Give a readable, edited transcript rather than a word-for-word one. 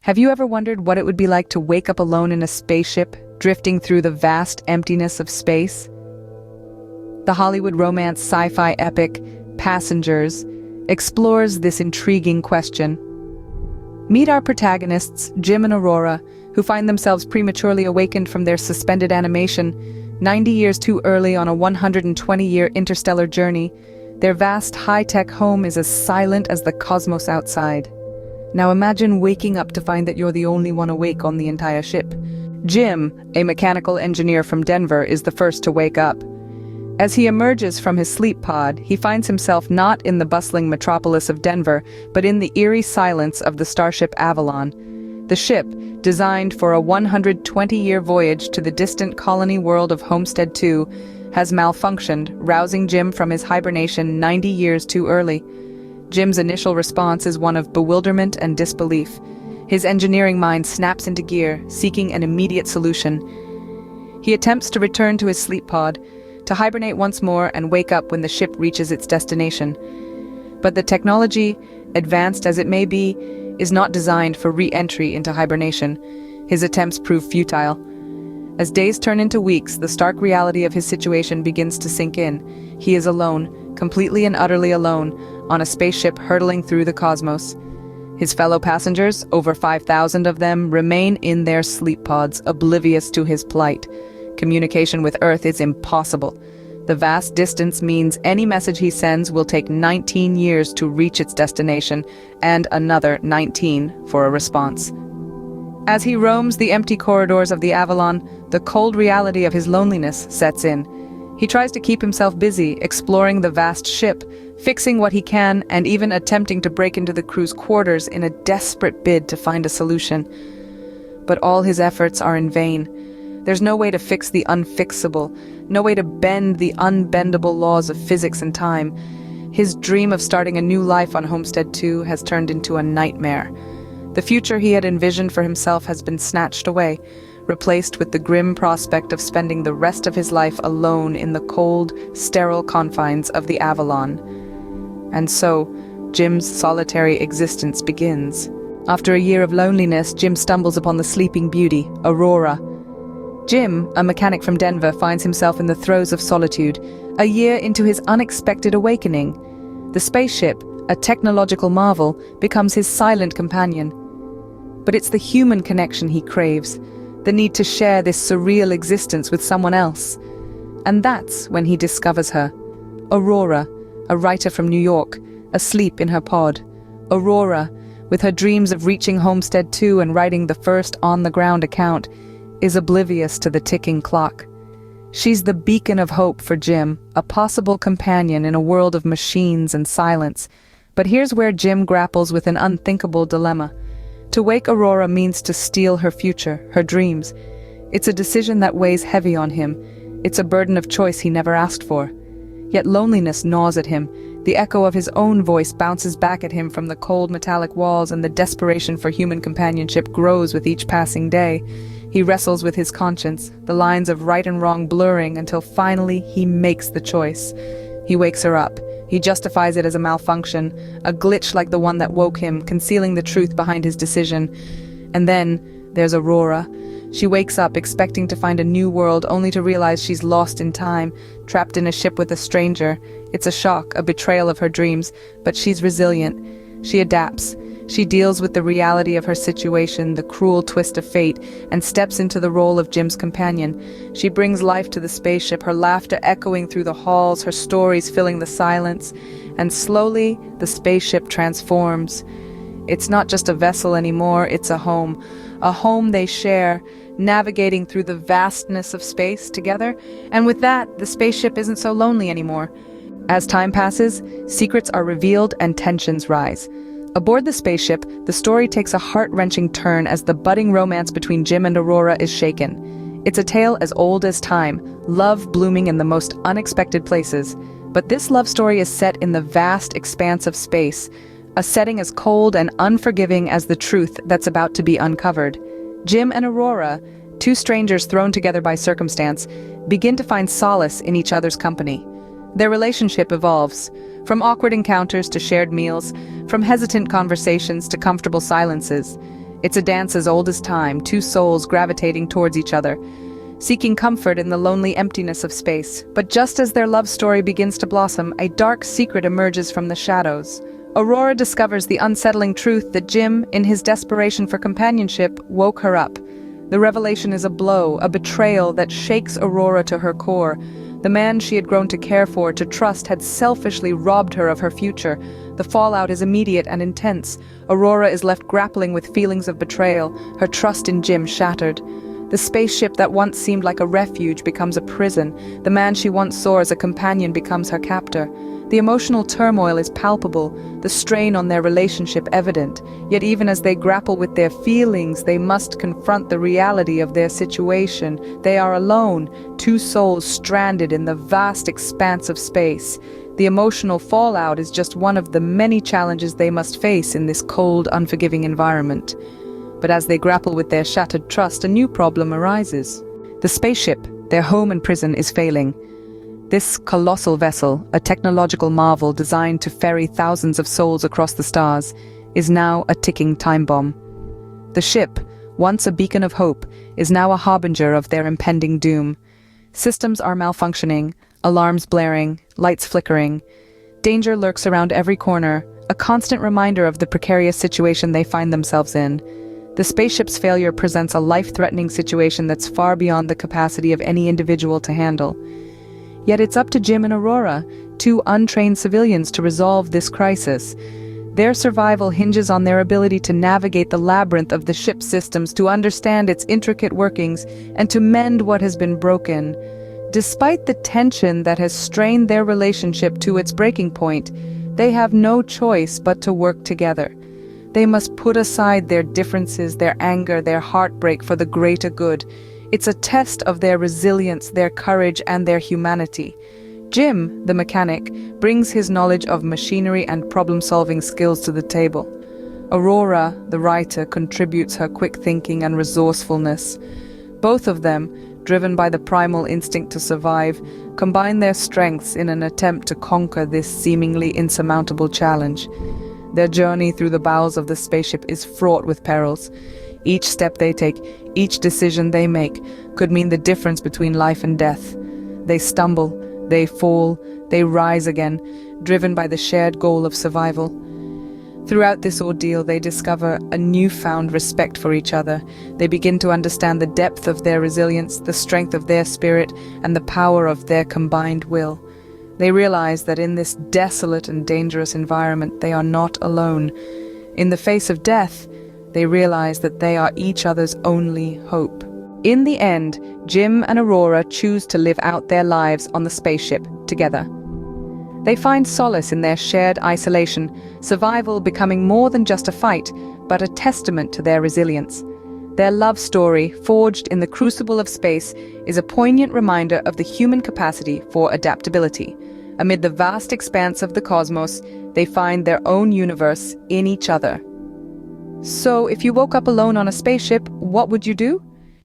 Have you ever wondered what it would be like to wake up alone in a spaceship, drifting through the vast emptiness of space? The Hollywood romance sci-fi epic, Passengers, explores this intriguing question. Meet our protagonists, Jim and Aurora, who find themselves prematurely awakened from their suspended animation, 90 years too early on a 120-year interstellar journey. Their vast, high-tech home is as silent as the cosmos outside. Now imagine waking up to find that you're the only one awake on the entire ship. Jim, a mechanical engineer from Denver, is the first to wake up. As he emerges from his sleep pod, he finds himself not in the bustling metropolis of Denver, but in the eerie silence of the starship Avalon. The ship, designed for a 120-year voyage to the distant colony world of Homestead 2, has malfunctioned, rousing Jim from his hibernation 90 years too early. Jim's initial response is one of bewilderment and disbelief. His engineering mind snaps into gear, seeking an immediate solution. He attempts to return to his sleep pod, to hibernate once more and wake up when the ship reaches its destination. But the technology, advanced as it may be, is not designed for re-entry into hibernation. His attempts prove futile. As days turn into weeks, the stark reality of his situation begins to sink in. He is alone, completely and utterly alone, on a spaceship hurtling through the cosmos. His fellow passengers, over 5,000 of them, remain in their sleep pods, oblivious to his plight. Communication with Earth is impossible. The vast distance means any message he sends will take 19 years to reach its destination, and another 19 for a response. As he roams the empty corridors of the Avalon, the cold reality of his loneliness sets in. He tries to keep himself busy, exploring the vast ship, fixing what he can, and even attempting to break into the crew's quarters in a desperate bid to find a solution. But all his efforts are in vain. There's no way to fix the unfixable, no way to bend the unbendable laws of physics and time. His dream of starting a new life on Homestead 2 has turned into a nightmare. The future he had envisioned for himself has been snatched away, replaced with the grim prospect of spending the rest of his life alone in the cold, sterile confines of the Avalon. And so, Jim's solitary existence begins. After a year of loneliness, Jim stumbles upon the sleeping beauty, Aurora. Jim, a mechanic from Denver, finds himself in the throes of solitude, a year into his unexpected awakening. The spaceship, a technological marvel, becomes his silent companion. But it's the human connection he craves, the need to share this surreal existence with someone else. And that's when he discovers her. Aurora, a writer from New York, asleep in her pod. Aurora, with her dreams of reaching Homestead 2 and writing the first on-the-ground account, is oblivious to the ticking clock. She's the beacon of hope for Jim, a possible companion in a world of machines and silence. But here's where Jim grapples with an unthinkable dilemma. To wake Aurora means to steal her future, her dreams. It's a decision that weighs heavy on him. It's a burden of choice he never asked for. Yet loneliness gnaws at him. The echo of his own voice bounces back at him from the cold metallic walls, and the desperation for human companionship grows with each passing day. He wrestles with his conscience, the lines of right and wrong blurring, until finally he makes the choice. He wakes her up. He justifies it as a malfunction, a glitch like the one that woke him, concealing the truth behind his decision. And then there's Aurora. She wakes up expecting to find a new world, only to realize she's lost in time, trapped in a ship with a stranger. It's a shock, a betrayal of her dreams, but she's resilient. She adapts. She deals with the reality of her situation, the cruel twist of fate, and steps into the role of Jim's companion. She brings life to the spaceship, her laughter echoing through the halls, her stories filling the silence. And slowly, the spaceship transforms. It's not just a vessel anymore, it's a home they share, navigating through the vastness of space together. And with that, the spaceship isn't so lonely anymore. As time passes, secrets are revealed and tensions rise. Aboard the spaceship, the story takes a heart-wrenching turn as the budding romance between Jim and Aurora is shaken. It's a tale as old as time, love blooming in the most unexpected places. But this love story is set in the vast expanse of space, a setting as cold and unforgiving as the truth that's about to be uncovered. Jim and Aurora, two strangers thrown together by circumstance, begin to find solace in each other's company. Their relationship evolves, from awkward encounters to shared meals, from hesitant conversations to comfortable silences. It's a dance as old as time, two souls gravitating towards each other, seeking comfort in the lonely emptiness of space. But just as their love story begins to blossom, a dark secret emerges from the shadows. Aurora discovers the unsettling truth that Jim, in his desperation for companionship, woke her up. The revelation is a blow, a betrayal that shakes Aurora to her core. The man she had grown to care for, to trust, had selfishly robbed her of her future. The fallout is immediate and intense. Aurora is left grappling with feelings of betrayal, her trust in Jim shattered. The spaceship that once seemed like a refuge becomes a prison. The man she once saw as a companion becomes her captor. The emotional turmoil is palpable, the strain on their relationship evident. Yet even as they grapple with their feelings, they must confront the reality of their situation. They are alone, two souls stranded in the vast expanse of space. The emotional fallout is just one of the many challenges they must face in this cold, unforgiving environment. But as they grapple with their shattered trust, a new problem arises. The spaceship, their home and prison, is failing. This colossal vessel, a technological marvel designed to ferry thousands of souls across the stars, is now a ticking time bomb. The ship, once a beacon of hope, is now a harbinger of their impending doom. Systems are malfunctioning, alarms blaring, lights flickering. Danger lurks around every corner, a constant reminder of the precarious situation they find themselves in. The spaceship's failure presents a life-threatening situation that's far beyond the capacity of any individual to handle. Yet it's up to Jim and Aurora, two untrained civilians, to resolve this crisis. Their survival hinges on their ability to navigate the labyrinth of the ship's systems, to understand its intricate workings, and to mend what has been broken. Despite the tension that has strained their relationship to its breaking point, they have no choice but to work together. They must put aside their differences, their anger, their heartbreak for the greater good. It's a test of their resilience, their courage, and their humanity. Jim, the mechanic, brings his knowledge of machinery and problem-solving skills to the table. Aurora, the writer, contributes her quick thinking and resourcefulness. Both of them, driven by the primal instinct to survive, combine their strengths in an attempt to conquer this seemingly insurmountable challenge. Their journey through the bowels of the spaceship is fraught with perils. Each step they take, each decision they make, could mean the difference between life and death. They stumble, they fall, they rise again, driven by the shared goal of survival. Throughout this ordeal, they discover a newfound respect for each other. They begin to understand the depth of their resilience, the strength of their spirit, and the power of their combined will. They realize that in this desolate and dangerous environment, they are not alone. In the face of death, they realize that they are each other's only hope. In the end, Jim and Aurora choose to live out their lives on the spaceship together. They find solace in their shared isolation, survival becoming more than just a fight, but a testament to their resilience. Their love story, forged in the crucible of space, is a poignant reminder of the human capacity for adaptability. Amid the vast expanse of the cosmos, they find their own universe in each other. So, if you woke up alone on a spaceship, what would you do?